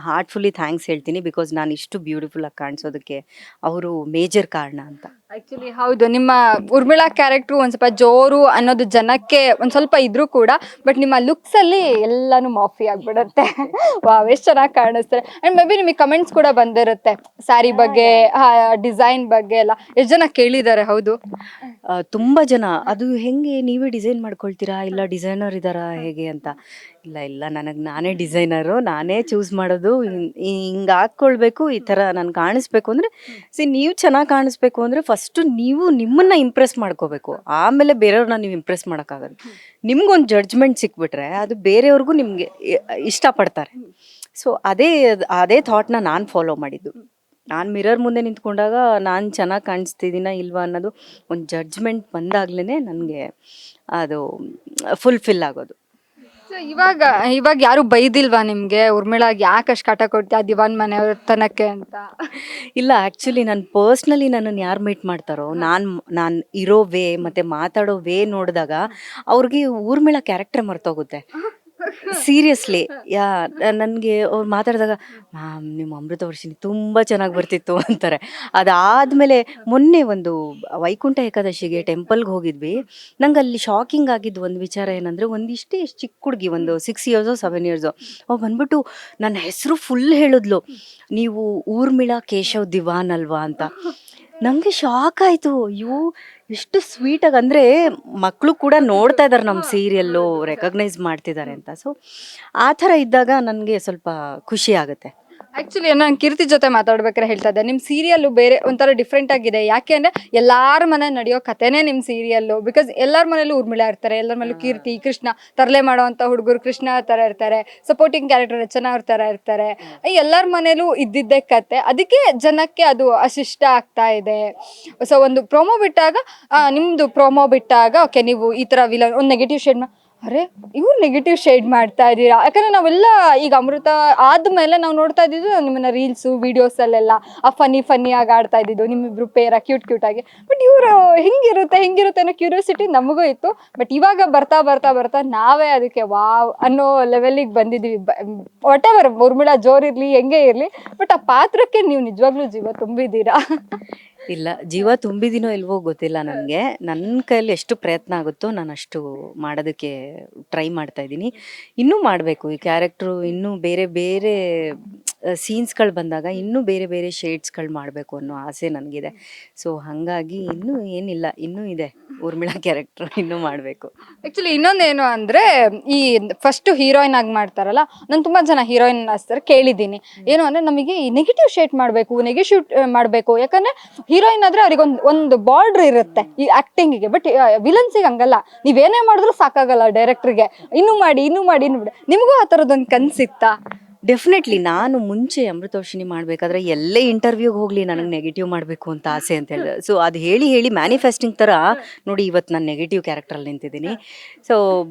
ಹಾರ್ಟ್ಫುಲ್ಲಿ ಥ್ಯಾಂಕ್ಸ್ ಹೇಳ್ತೀನಿ, ಬಿಕಾಸ್ ನಾನು ಇಷ್ಟು ಬ್ಯೂಟಿಫುಲ್ ಆಗಿ ಕಾಣಿಸೋದಕ್ಕೆ ಅವರು ಮೇಜರ್ ಕಾರಣ ಅಂತ. ಆಕ್ಚುಲಿ ಹೌದು, ನಿಮ್ಮ ಉರ್ಮಿಳಾ ಕ್ಯಾರೆಕ್ಟ್ರು ಒಂದು ಸ್ವಲ್ಪ ಜೋರು ಅನ್ನೋದು ಜನಕ್ಕೆ ಒಂದು ಸ್ವಲ್ಪ ಇದ್ರೂ ಕೂಡ, ಬಟ್ ನಿಮ್ಮ ಲುಕ್ಸಲ್ಲಿ ಎಲ್ಲಾನು ಮಾಫಿ ಆಗಿಬಿಡುತ್ತೆ. ವಾವ್, ಎಷ್ಟು ಚೆನ್ನಾಗಿ ಕಾಣಿಸ್ತಾರೆ. ಆ್ಯಂಡ್ ಮೇ ಬಿ ನಿಮಗೆ ಕಮೆಂಟ್ಸ್ ಕೂಡ ಬಂದಿರುತ್ತೆ ಸ್ಯಾರಿ ಬಗ್ಗೆ, ಡಿಸೈನ್ ಬಗ್ಗೆ ಎಲ್ಲ ಎಷ್ಟು ಜನ ಕೇಳಿದ್ದಾರೆ. ಹೌದು, ತುಂಬ ಜನ ಅದು ಹೆಂಗೆ ನೀವೇ ಡಿಸೈನ್ ಮಾಡ್ಕೊಳ್ತೀರಾ, ಇಲ್ಲ ಡಿಸೈನರ್ ಇದ್ದಾರಾ ಹೇಗೆ ಅಂತ. ಇಲ್ಲ ಇಲ್ಲ, ನನಗೆ ನಾನೇ ಡಿಸೈನರು, ನಾನೇ ಚೂಸ್ ಮಾಡೋದು, ಹಿಂಗೆ ಹಾಕ್ಕೊಳ್ಬೇಕು, ಈ ಥರ ನಾನು ಕಾಣಿಸ್ಬೇಕು ಅಂದರೆ. ನೀವು ಚೆನ್ನಾಗಿ ಕಾಣಿಸ್ಬೇಕು ಅಂದರೆ ಫಸ್ಟು ನೀವು ನಿಮ್ಮನ್ನು ಇಂಪ್ರೆಸ್ ಮಾಡ್ಕೋಬೇಕು, ಆಮೇಲೆ ಬೇರೆಯವ್ರನ್ನ ನೀವು ಇಂಪ್ರೆಸ್ ಮಾಡೋಕ್ಕಾಗಲ್ಲ. ನಿಮ್ಗೊಂದು ಜಡ್ಜ್ಮೆಂಟ್ ಸಿಕ್ಬಿಟ್ರೆ ಅದು ಬೇರೆಯವ್ರಿಗೂ ನಿಮಗೆ ಇಷ್ಟಪಡ್ತಾರೆ. ಸೊ ಅದೇ ಥಾಟ್ನ ನಾನು ಫಾಲೋ ಮಾಡಿದ್ದು. ನಾನು ಮಿರರ್ ಮುಂದೆ ನಿಂತ್ಕೊಂಡಾಗ ನಾನು ಚೆನ್ನಾಗಿ ಕಾಣಿಸ್ತಿದ್ದೀನ ಇಲ್ವಾ ಅನ್ನೋದು ಒಂದು ಜಡ್ಜ್ಮೆಂಟ್ ಬಂದಾಗ್ಲೇ ನನಗೆ ಅದು ಫುಲ್ಫಿಲ್ ಆಗೋದು. ಸೊ ಇವಾಗ ಯಾರು ಬೈದಿಲ್ವಾ ನಿಮಗೆ, ಉರ್ಮಿಳಾಗಿ ಯಾಕೆ ಅಷ್ಟು ಕಾಟ ಕೊಡ್ತೀಯ ದಿವಾನ್ ಮನೆಯವ್ರ ತನಕ್ಕೆ ಅಂತ? ಇಲ್ಲ, ಆ್ಯಕ್ಚುಲಿ ನಾನು ಪರ್ಸ್ನಲಿ ನನ್ನನ್ನು ಯಾರು ಮೀಟ್ ಮಾಡ್ತಾರೋ, ನಾನು ಇರೋ ವೇ ಮತ್ತು ಮಾತಾಡೋ ವೇ ನೋಡಿದಾಗ ಅವ್ರಿಗೆ ಊರ್ಮಿಳಾ ಕ್ಯಾರೆಕ್ಟರ್ ಮರ್ತೋಗುತ್ತೆ. ಸೀರಿಯಸ್ಲಿ, ನನಗೆ ಅವ್ರು ಮಾತಾಡಿದಾಗ ಮ್ಯಾಮ್ ನಿಮ್ಮ ಅಮೃತ ವರ್ಷಿಣಿ ತುಂಬ ಚೆನ್ನಾಗಿ ಬರ್ತಿತ್ತು ಅಂತಾರೆ. ಅದಾದಮೇಲೆ ಮೊನ್ನೆ ಒಂದು ವೈಕುಂಠ ಏಕಾದಶಿಗೆ ಟೆಂಪಲ್ಗೆ ಹೋಗಿದ್ವಿ. ನಂಗೆ ಅಲ್ಲಿ ಶಾಕಿಂಗ್ ಆಗಿದ್ದು ಒಂದು ವಿಚಾರ ಏನಂದರೆ, ಒಂದಿಷ್ಟೇ ಚಿಕ್ಕ ಹುಡುಗಿ, ಒಂದು 6 ಇಯರ್ಸೋ 7 ಇಯರ್ಸೋ, ಅವಾಗ ಬಂದ್ಬಿಟ್ಟು ನನ್ನ ಹೆಸರು ಫುಲ್ ಹೇಳಿದ್ಲು, ನೀವು ಊರ್ಮಿಳಾ ಕೇಶವ್ ದಿವಾನ್ ಅಲ್ವಾ ಅಂತ. ನನಗೆ ಶಾಕ್ ಆಯಿತು. ಅಯ್ಯೋ ಎಷ್ಟು ಸ್ವೀಟಾಗಿ, ಅಂದರೆ ಮಕ್ಕಳು ಕೂಡ ನೋಡ್ತಾ ಇದ್ದಾರೆ ನಮ್ಮ ಸೀರಿಯಲ್ಲು, ರೆಕಗ್ನೈಸ್ ಮಾಡ್ತಿದ್ದಾರೆ ಅಂತ. ಸೊ ಆ ಥರ ಇದ್ದಾಗ ನನಗೆ ಸ್ವಲ್ಪ ಖುಷಿ ಆಗುತ್ತೆ. ಆ್ಯಕ್ಚುಲಿ ನಾನು ಕೀರ್ತಿ ಜೊತೆ ಮಾತಾಡ್ಬೇಕಾದ್ರೆ ಹೇಳ್ತಾ ಇದ್ದೆ, ನಿಮ್ಮ ಸೀರಿಯಲ್ಲು ಬೇರೆ ಒಂಥರ ಡಿಫ್ರೆಂಟ್ ಆಗಿದೆ. ಯಾಕೆ ಅಂದರೆ ಎಲ್ಲರ ಮನೆ ನಡೆಯೋ ಕಥೆನೇ ನಿಮ್ಮ ಸೀರಿಯಲ್ಲು. ಬಿಕಾಸ್ ಎಲ್ಲರ ಮನೇಲೂ ಊರ್ಮಿಳಾ ಇರ್ತಾರೆ, ಎಲ್ಲರ ಮೇಲೂ ಕೀರ್ತಿ, ಕೃಷ್ಣ, ತರಲೆ ಮಾಡೋವಂಥ ಹುಡುಗರು ಕೃಷ್ಣ ಥರ ಇರ್ತಾರೆ, ಸಪೋರ್ಟಿಂಗ್ ಕ್ಯಾರೆಕ್ಟರ್ ರಚನಾ ಅವ್ರ ಥರ ಇರ್ತಾರೆ. ಎಲ್ಲರ ಮನೇಲೂ ಇದ್ದಿದ್ದೇ ಕತೆ, ಅದಕ್ಕೆ ಜನಕ್ಕೆ ಅದು ಅಶಿಷ್ಟ ಆಗ್ತಾ ಇದೆ. ಸೊ ಒಂದು ಪ್ರೋಮೋ ಬಿಟ್ಟಾಗ, ನಿಮ್ಮದು ಪ್ರೋಮೋ ಬಿಟ್ಟಾಗ ಓಕೆ ನೀವು ಈ ಥರ ವಿಲನ್ ಒಂದು ನೆಗೆಟಿವ್ ಶೇಡ್ ಅರೆ ಇವ್ರು ನೆಗೆಟಿವ್ ಶೇಡ್ ಮಾಡ್ತಾ ಇದ್ದೀರಾ. ಯಾಕಂದರೆ ನಾವೆಲ್ಲ ಈಗ ಅಮೃತ ಆದಮೇಲೆ ನಾವು ನೋಡ್ತಾ ಇದ್ದಿದ್ದು ನಿಮ್ಮನ್ನ ರೀಲ್ಸು ವೀಡಿಯೋಸಲ್ಲೆಲ್ಲ ಆ ಫನ್ನಿಯಾಗಿ ಆಡ್ತಾ ಇದ್ದಿದ್ದು ನಿಮ್ಮಿಬ್ರು ಪೇರ ಕ್ಯೂಟ್ ಆಗಿ. ಬಟ್ ಇವರು ಹಿಂಗಿರುತ್ತೆ ಅನ್ನೋ ಕ್ಯೂರಿಯಾಸಿಟಿ ನಮಗೂ ಇತ್ತು. ಬಟ್ ಇವಾಗ ಬರ್ತಾ ನಾವೇ ಅದಕ್ಕೆ ವಾವ್ ಅನ್ನೋ ಲೆವೆಲಿಗೆ ಬಂದಿದ್ದೀವಿ. ವಾಟ್ ಎವರ್ ಉರ್ಮಿಳಾ ಜೋರಿರಲಿ ಹೆಂಗೆ ಇರಲಿ, ಬಟ್ ಆ ಪಾತ್ರಕ್ಕೆ ನೀವು ನಿಜವಾಗ್ಲೂ ಜೀವ ತುಂಬಿದ್ದೀರಾ. ಇಲ್ಲ, ಜೀವ ತುಂಬಿದಿನೋ ಇಲ್ವೋ ಗೊತ್ತಿಲ್ಲ ನನಗೆ. ನನ್ನ ಕೈಯಲ್ಲಿ ಎಷ್ಟು ಪ್ರಯತ್ನ ಆಗುತ್ತೋ ನಾನು ಅಷ್ಟು ಮಾಡೋದಕ್ಕೆ ಟ್ರೈ ಮಾಡ್ತಾ ಇದ್ದೀನಿ. ಇನ್ನೂ ಮಾಡಬೇಕು ಈ ಕ್ಯಾರೆಕ್ಟ್ರು, ಇನ್ನೂ ಬೇರೆ ಬೇರೆ ಸೀನ್ಸ್ಗಳು ಬಂದಾಗ ಇನ್ನೂ ಬೇರೆ ಬೇರೆ ಶೇಡ್ಸ್ಗಳು ಮಾಡಬೇಕು ಅನ್ನೋ ಆಸೆ ನನಗಿದೆ. ಸೊ ಹಾಗಾಗಿ ಇನ್ನೂ ಏನಿಲ್ಲ, ಇನ್ನೂ ಇದೆ ಊರ್ಮಿಳಾ ಕ್ಯಾರೆಕ್ಟ್ರು ಇನ್ನೂ ಮಾಡಬೇಕು. ಆ್ಯಕ್ಚುಲಿ ಇನ್ನೊಂದೇನು ಅಂದರೆ, ಈ ಫಸ್ಟು ಹೀರೋಯಿನ್ ಆಗಿ ಮಾಡ್ತಾರಲ್ಲ, ನಾನು ತುಂಬ ಜನ ಹೀರೋಯಿನ್ ಅಸ್ತಾರೆ ಕೇಳಿದ್ದೀನಿ. ಏನು ಅಂದರೆ ನಮಗೆ ಈ ನೆಗೆಟಿವ್ ಶೇಡ್ ಮಾಡಬೇಕು, ಯಾಕಂದರೆ ಹೀರೋಯಿನ್ ಆದರೆ ಅವ್ರಿಗೆ ಒಂದು ಬಾರ್ಡ್ರ್ ಇರುತ್ತೆ ಈ ಆ್ಯಕ್ಟಿಂಗಿಗೆ. ಬಟ್ ವಿಲನ್ಸಿಗೆ ಹಂಗಲ್ಲ, ನೀವೇನೇ ಮಾಡಿದ್ರು ಸಾಕಾಗಲ್ಲ ಡೈರೆಕ್ಟ್ರಿಗೆ, ಇನ್ನೂ ಮಾಡಿ ನಿಮಗೂ ಆ ಥರದ್ದೊಂದು ಕನಸಿತ್ತಾ? ಡೆಫಿನೆಟ್ಲಿ ನಾನು ಮುಂಚೆ ಅಮೃತವರ್ಷಿಣಿ ಮಾಡಬೇಕಾದ್ರೆ ಎಲ್ಲೇ ಇಂಟರ್ವ್ಯೂಗೆ ಹೋಗಲಿ ನನಗೆ ನೆಗೆಟಿವ್ ಮಾಡಬೇಕು ಅಂತ ಆಸೆ ಅಂತ ಹೇಳಿದೆ. ಸೊ ಅದು ಹೇಳಿ ಹೇಳಿ ಮ್ಯಾನಿಫೆಸ್ಟಿಂಗ್ ಥರ ನೋಡಿ ಇವತ್ತು ನಾನು ನೆಗೆಟಿವ್ ಕ್ಯಾರೆಕ್ಟ್ರಲ್ಲಿ ನಿಂತಿದ್ದೀನಿ. ಸೊ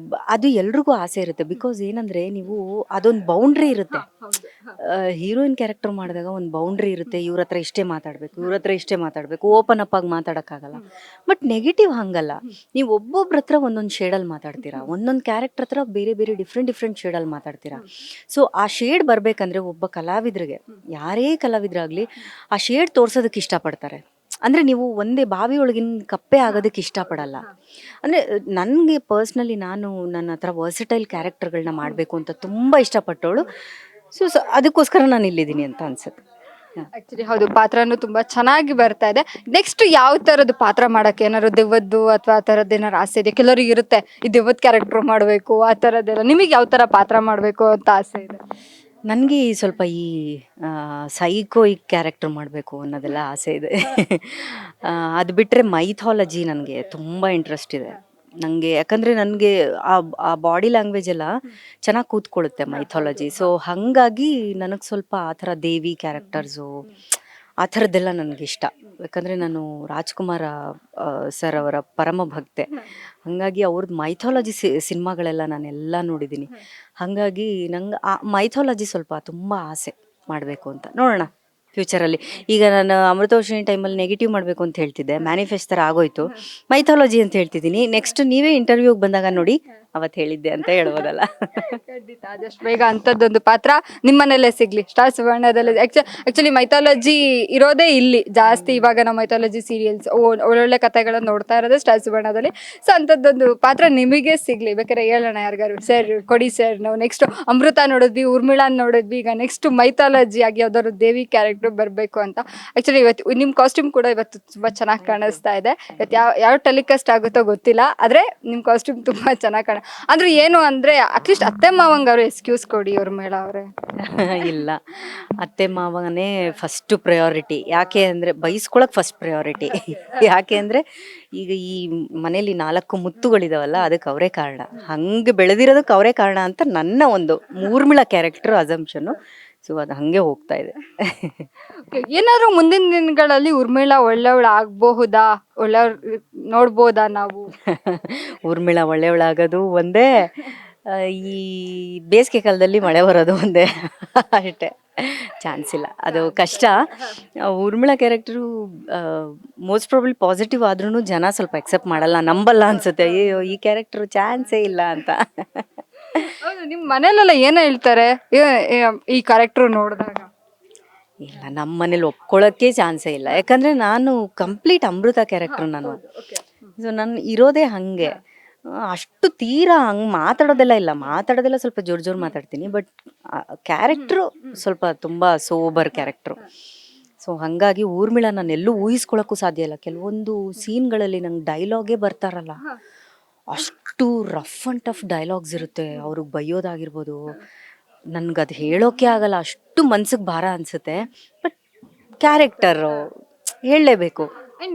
ಅದು ಎಲ್ರಿಗೂ ಆಸೆ ಇರುತ್ತೆ. ಬಿಕಾಸ್ ಏನಂದರೆ ನೀವು ಅದೊಂದು ಬೌಂಡ್ರಿ ಇರುತ್ತೆ. ಹೀರೋಯಿನ್ ಕ್ಯಾರೆಕ್ಟರ್ ಮಾಡಿದಾಗ ಒಂದು ಬೌಂಡ್ರಿ ಇರುತ್ತೆ. ಇವ್ರ ಹತ್ರ ಇಷ್ಟೇ ಮಾತಾಡಬೇಕು, ಇವ್ರ ಹತ್ರ ಇಷ್ಟೇ ಮಾತಾಡಬೇಕು, ಓಪನ್ ಅಪ್ ಆಗಿ ಮಾತಾಡೋಕ್ಕಾಗಲ್ಲ. ಬಟ್ ನೆಗೆಟಿವ್ ಹಂಗಲ್ಲ. ನೀವು ಒಬ್ಬೊಬ್ರ ಹತ್ರ ಒಂದೊಂದು ಶೇಡಲ್ಲಿ ಮಾತಾಡ್ತೀರಾ, ಒಂದೊಂದು ಕ್ಯಾರೆಕ್ಟರ್ ಹತ್ರ ಬೇರೆ ಬೇರೆ ಡಿಫ್ರೆಂಟ್ ಶೇಡಲ್ಲಿ ಮಾತಾಡ್ತೀರಾ. ಸೊ ಆ ಶೇಡ್ ಬರಬೇಕಂದ್ರೆ ಒಬ್ಬ ಕಲಾವಿದ್ರಿಗೆ, ಯಾರೇ ಕಲಾವಿದ್ರಾಗಲಿ, ಆ ಶೇಡ್ ತೋರ್ಸೋದಕ್ಕೆ ಇಷ್ಟಪಡ್ತಾರೆ. ಅಂದರೆ ನೀವು ಒಂದೇ ಬಾವಿ ಒಳಗಿನ ಕಪ್ಪೆ ಆಗೋದಕ್ಕೆ ಇಷ್ಟಪಡಲ್ಲ. ಅಂದರೆ ನನಗೆ ಪರ್ಸ್ನಲಿ ನಾನು ನನ್ನ ಹತ್ರ ವರ್ಸಟೈಲ್ ಕ್ಯಾರೆಕ್ಟರ್ಗಳನ್ನ ಮಾಡಬೇಕು ಅಂತ ತುಂಬ ಇಷ್ಟಪಟ್ಟವಳು. ಸೊ ಅದಕ್ಕೋಸ್ಕರ ನಾನು ಇಲ್ಲಿದ್ದೀನಿ ಅಂತ ಅನ್ಸುತ್ತೆ. ಆಕ್ಚುಲಿ ಹೌದು, ಪಾತ್ರನೂ ತುಂಬಾ ಚೆನ್ನಾಗಿ ಬರ್ತಾ ಇದೆ. ನೆಕ್ಸ್ಟ್ ಯಾವ ತರದ್ದು ಪಾತ್ರ ಮಾಡಕ್ಕೆ, ಏನಾದ್ರು ದೆವ್ವದ್ದು ಅಥವಾ ಆ ಥರದ್ದು ಏನಾರು ಆಸೆ ಇದೆ? ಕೆಲವರಿಗೆ ಇರುತ್ತೆ ಈ ದೆವ್ವದ ಕ್ಯಾರೆಕ್ಟರ್ ಮಾಡಬೇಕು ಆ ಥರದ್ದೆಲ್ಲ. ನಿಮಗೆ ಯಾವ ಥರ ಪಾತ್ರ ಮಾಡಬೇಕು ಅಂತ ಆಸೆ ಇದೆ? ನನಗೆ ಸ್ವಲ್ಪ ಈ ಸೈಕೋಯಿಕ್ ಕ್ಯಾರೆಕ್ಟರ್ ಮಾಡಬೇಕು ಅನ್ನೋದೆಲ್ಲ ಆಸೆ ಇದೆ. ಅದು ಬಿಟ್ಟರೆ ಮೈಥಾಲಜಿ ನನಗೆ ತುಂಬ ಇಂಟ್ರೆಸ್ಟ್ ಇದೆ. ನನಗೆ ಯಾಕಂದರೆ ನನಗೆ ಆ ಬಾಡಿ ಲ್ಯಾಂಗ್ವೇಜ್ ಎಲ್ಲ ಚೆನ್ನಾಗಿ ಕೂತ್ಕೊಳ್ಳುತ್ತೆ ಮೈಥಾಲಜಿ. ಸೊ ಹಾಗಾಗಿ ನನಗೆ ಸ್ವಲ್ಪ ಆ ಥರ ದೇವಿ ಕ್ಯಾರೆಕ್ಟರ್ಸು ಆ ಥರದ್ದೆಲ್ಲ ನನಗಿಷ್ಟ. ಯಾಕಂದರೆ ನಾನು ರಾಜ್ಕುಮಾರ ಸರ್ ಅವರ ಪರಮ ಭಕ್ತೆ. ಹಾಗಾಗಿ ಅವ್ರದ್ದು ಮೈಥಾಲಜಿ ಸಿನಿಮಾಗಳೆಲ್ಲ ನಾನೆಲ್ಲ ನೋಡಿದ್ದೀನಿ. ಹಾಗಾಗಿ ನಂಗೆ ಆ ಮೈಥಾಲಜಿ ಸ್ವಲ್ಪ ತುಂಬ ಆಸೆ ಮಾಡಬೇಕು ಅಂತ. ನೋಡೋಣ ಫ್ಯೂಚರಲ್ಲಿ. ಈಗ ನಾನು ಅಮೃತವರ್ಷಿಣಿ ಟೈಮಲ್ಲಿ ನೆಗೆಟಿವ್ ಮಾಡಬೇಕು ಅಂತ ಹೇಳ್ತಿದ್ದೆ, ಮ್ಯಾನಿಫೆಸ್ಟ್ ಥರ ಆಗೋಯ್ತು. ಮೈಥಾಲಜಿ ಅಂತ ಹೇಳ್ತಿದ್ದೀನಿ. ನೆಕ್ಸ್ಟ್ ನೀವೇ ಇಂಟರ್ವ್ಯೂಗೆ ಬಂದಾಗ ನೋಡಿ ಅವತ್ತು ಹೇಳಿದ್ದೆ ಅಂತ ಹೇಳ್ಬೋದಲ್ಲ. ಖಂಡಿತ ಆದಷ್ಟು ಬೇಗ ಅಂಥದ್ದೊಂದು ಪಾತ್ರ ನಿಮ್ಮನೆಲ್ಲೇ ಸಿಗ್ಲಿ. ಸ್ಟಾರ್ ಸುವರ್ಣದಲ್ಲಿ ಆಕ್ಚುಲಿ ಮೈಥಾಲಜಿ ಇರೋದೇ ಇಲ್ಲಿ ಜಾಸ್ತಿ. ಇವಾಗ ನಾವು ಮೈಥಾಲಜಿ ಸೀರಿಯಲ್ಸ್ ಒಳ್ಳೊಳ್ಳೆ ಕಥೆಗಳನ್ನು ನೋಡ್ತಾ ಇರೋದೇ ಸ್ಟಾರ್ ಸುವರ್ಣದಲ್ಲಿ. ಸೊ ಅಂಥದ್ದೊಂದು ಪಾತ್ರ ನಿಮಗೆ ಸಿಗ್ಲಿ. ಬೇಕಾದ್ರೆ ಹೇಳೋಣ ಯಾರಿಗಾರು, ಸರ್ ಕೊಡಿ ಸರ್, ನಾವು ನೆಕ್ಸ್ಟ್ ಅಮೃತ ನೋಡಿದ್ವಿ, ಊರ್ಮಿಳಾನ್ ನೋಡಿದ್ವಿ, ಈಗ ನೆಕ್ಸ್ಟ್ ಮೈಥಾಲಜಿ ಆಗಿ ಯಾವ್ದಾದ್ರು ದೇವಿ ಕ್ಯಾರೆಕ್ಟರ್ ಬರಬೇಕು ಅಂತ. ಆಕ್ಚುಲಿ ಇವತ್ತು ನಿಮ್ಮ ಕಾಸ್ಟ್ಯೂಮ್ ಕೂಡ ಇವತ್ತು ತುಂಬ ಚೆನ್ನಾಗಿ ಕಾಣಿಸ್ತಾ ಇದೆ. ಇವತ್ತು ಯಾವ ಟೆಲಿಕಾಸ್ಟ್ ಆಗುತ್ತೋ ಗೊತ್ತಿಲ್ಲ, ಆದರೆ ನಿಮ್ಮ ಕಾಸ್ಟ್ಯೂಮ್ ತುಂಬ ಚೆನ್ನಾಗಿ ಅಂದ್ರೆ ಏನು ಅಂದ್ರೆ ಅಟ್ಲೀಸ್ಟ್ ಅತ್ತೆ ಮಾವಂಗ ಅವರು ಎಕ್ಸ್ಕ್ಯೂಸ್ ಕೊಡಿ ಊರ್ಮಿಳ ಅವರೇ. ಇಲ್ಲ, ಅತ್ತೆ ಮಾವನೇ ಫಸ್ಟ್ ಪ್ರಯಾರಿಟಿ. ಯಾಕೆ ಅಂದರೆ ಬೈಸ್ಕೊಳಕ್ಕೆ ಫಸ್ಟ್ ಪ್ರಯಾರಿಟಿ. ಯಾಕೆ ಅಂದರೆ ಈಗ ಈ ಮನೇಲಿ 4 ಮುತ್ತುಗಳಿದಾವಲ್ಲ, ಅದಕ್ಕೆ ಅವರೇ ಕಾರಣ. ಹಂಗೆ ಬೆಳೆದಿರೋದಕ್ಕೆ ಅವರೇ ಕಾರಣ ಅಂತ ನನ್ನ ಒಂದು ಊರ್ಮಿಳ ಕ್ಯಾರೆಕ್ಟರ್ ಅಸಂಪ್ಷನ್ನು. ಸೊ ಅದು ಹಾಗೆ ಹೋಗ್ತಾ ಇದೆ. ಏನಾದ್ರು ಮುಂದಿನ ದಿನಗಳಲ್ಲಿ ಊರ್ಮಿಳ ಒಳ್ಳೆಯವಳು ಆಗಬಹುದಾ, ಒಳ್ಳೆಯವ್ರು ನೋಡ್ಬೋದಾ ನಾವು? ಊರ್ಮಿಳ ಒಳ್ಳೆಯವಳಾಗೋದು ಒಂದೇ, ಈ ಬೇಸಿಗೆ ಕಾಲದಲ್ಲಿ ಮಳೆ ಬರೋದು ಒಂದೇ, ಅಷ್ಟೇ. ಚಾನ್ಸ್ ಇಲ್ಲ, ಅದು ಕಷ್ಟ. Urmila character most probably positive ಆದ್ರೂ ಜನ ಸ್ವಲ್ಪ ಎಕ್ಸೆಪ್ಟ್ ಮಾಡಲ್ಲ, ನಂಬಲ್ಲ ಅನ್ಸುತ್ತೆ. ಅಯ್ಯೋ ಈ ಕ್ಯಾರೆಕ್ಟರ್ ಚಾನ್ಸೇ ಇಲ್ಲ ಅಂತ. ನಿಮ್ಮ ಮನೇಲೆಲ್ಲ ಏನು ಹೇಳ್ತಾರೆ ಈ ಕ್ಯಾರೆಕ್ಟರ್ ನೋಡಿದಾಗ? ಇಲ್ಲ, ನಮ್ಮ ಮನೇಲಿ ಒಪ್ಕೊಳ್ಳೋಕ್ಕೆ ಚಾನ್ಸೇ ಇಲ್ಲ. ಯಾಕಂದರೆ ನಾನು ಕಂಪ್ಲೀಟ್ ಅಮೃತ ಕ್ಯಾರೆಕ್ಟರ್ ನಾನು. ಸೊ ನಾನು ಇರೋದೇ ಹಾಗೆ. ಅಷ್ಟು ತೀರಾ ಹಂಗೆ ಮಾತಾಡೋದೆಲ್ಲ ಸ್ವಲ್ಪ ಜೋರು ಮಾತಾಡ್ತೀನಿ. ಬಟ್ ಕ್ಯಾರೆಕ್ಟ್ರು ಸ್ವಲ್ಪ ತುಂಬ ಸೋಬರ್ ಕ್ಯಾರೆಕ್ಟ್ರು. ಸೊ ಹಾಗಾಗಿ ಊರ್ಮಿಳ ನಾನು ಎಲ್ಲೂ ಊಹಿಸ್ಕೊಳ್ಳೋಕ್ಕೂ ಸಾಧ್ಯ ಇಲ್ಲ. ಕೆಲವೊಂದು ಸೀನ್ಗಳಲ್ಲಿ ನಂಗೆ ಡೈಲಾಗೇ ಬರ್ತಾರಲ್ಲ, ಅಷ್ಟು ರಫ್ ಆ್ಯಂಡ್ ಟಫ್ ಡೈಲಾಗ್ಸ್ ಇರುತ್ತೆ. ಅವ್ರಿಗೆ ಬೈಯೋದಾಗಿರ್ಬೋದು, ನನಗದು ಹೇಳೋಕ್ಕೆ ಆಗಲ್ಲ, ಅಷ್ಟು ಮನ್ಸಿಗೆ ಭಾರ ಅನಿಸುತ್ತೆ. ಬಟ್ ಕ್ಯಾರೆಕ್ಟರು ಹೇಳಲೇಬೇಕು.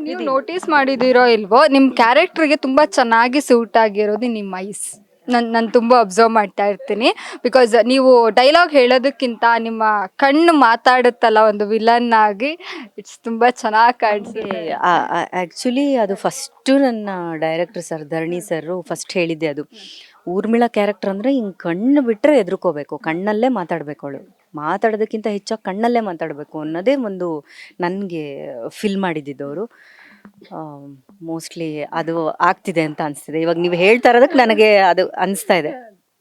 ನೀವು ನೋಟಿಸ್ ಮಾಡಿದಿರೋ ಇಲ್ವೋ, ನಿಮ್ಮ ಕ್ಯಾರೆಕ್ಟರ್ಗೆ ತುಂಬ ಚೆನ್ನಾಗಿ ಸೂಟ್ ಆಗಿರೋದು ನಿಮ್ಮ ಐಸ್. ನಾನು ತುಂಬ ಅಬ್ಸರ್ವ್ ಮಾಡ್ತಾ ಇರ್ತೀನಿ. ಬಿಕಾಸ್ ನೀವು ಡೈಲಾಗ್ ಹೇಳೋದಕ್ಕಿಂತ ನಿಮ್ಮ ಕಣ್ಣು ಮಾತಾಡುತ್ತಲ್ಲ ಒಂದು ವಿಲನ್ ಆಗಿ, ಇಟ್ಸ್ ತುಂಬ ಚೆನ್ನಾಗಿ ಕಾಣಿಸುತ್ತೆ. ಆ್ಯಕ್ಚುಲಿ ಅದು ಫಸ್ಟು ನನ್ನ ಡೈರೆಕ್ಟರ್ ಸರ್ ಧರಣಿ ಸರು ಫಸ್ಟ್ ಹೇಳಿದ್ದೆ ಅದು. ಊರ್ಮಿಳ ಕ್ಯಾರೆಕ್ಟರ್ ಅಂದರೆ ಹಿಂಗೆ ಕಣ್ಣು ಬಿಟ್ಟರೆ ಎದುರ್ಕೋಬೇಕು, ಕಣ್ಣಲ್ಲೇ ಮಾತಾಡಬೇಕು. ಅವಳು ಮಾತಾಡೋದಕ್ಕಿಂತ ಹೆಚ್ಚಾಗಿ ಕಣ್ಣಲ್ಲೇ ಮಾತಾಡಬೇಕು ಅನ್ನೋದೇ ಒಂದು ನನಗೆ ಫಿಲ್ ಮಾಡಿದ್ದಿದ್ದವರು. ಮೋಸ್ಟ್ಲಿ ಅದು ಆಗ್ತಿದೆ ಅಂತ ಅನಿಸ್ತಿದೆ. ಇವಾಗ ನೀವು ಹೇಳ್ತಾ ಇರೋದಕ್ಕೆ ನನಗೆ ಅದು ಅನಿಸ್ತಾ ಇದೆ.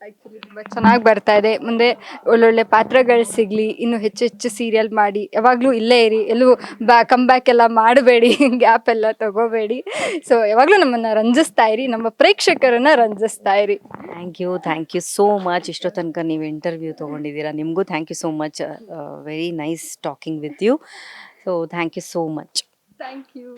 ಆ್ಯಕ್ಚುಲಿ ತುಂಬ ಚೆನ್ನಾಗಿ ಬರ್ತಾ ಇದೆ. ಮುಂದೆ ಒಳ್ಳೊಳ್ಳೆ ಪಾತ್ರಗಳು ಸಿಗಲಿ, ಇನ್ನು ಹೆಚ್ಚು ಸೀರಿಯಲ್ ಮಾಡಿ, ಯಾವಾಗಲೂ ಇಲ್ಲೇ ಇರಿ, ಎಲ್ಲೂ ಕಮ್ ಬ್ಯಾಕ್ ಎಲ್ಲ ಮಾಡಬೇಡಿ, ಗ್ಯಾಪ್ ಎಲ್ಲ ತಗೋಬೇಡಿ. ಸೊ ಯಾವಾಗಲೂ ನಮ್ಮನ್ನು ರಂಜಿಸ್ತಾ ಇರಿ, ನಮ್ಮ ಪ್ರೇಕ್ಷಕರನ್ನು ರಂಜಿಸ್ತಾ ಇರಿ. Thank you so much. ಇಷ್ಟೋ ತನಕ ನೀವು ಇಂಟರ್ವ್ಯೂ ತೊಗೊಂಡಿದ್ದೀರಾ, ನಿಮಗೂ thank you so much. Very nice talking with you. So thank you so much. Thank you.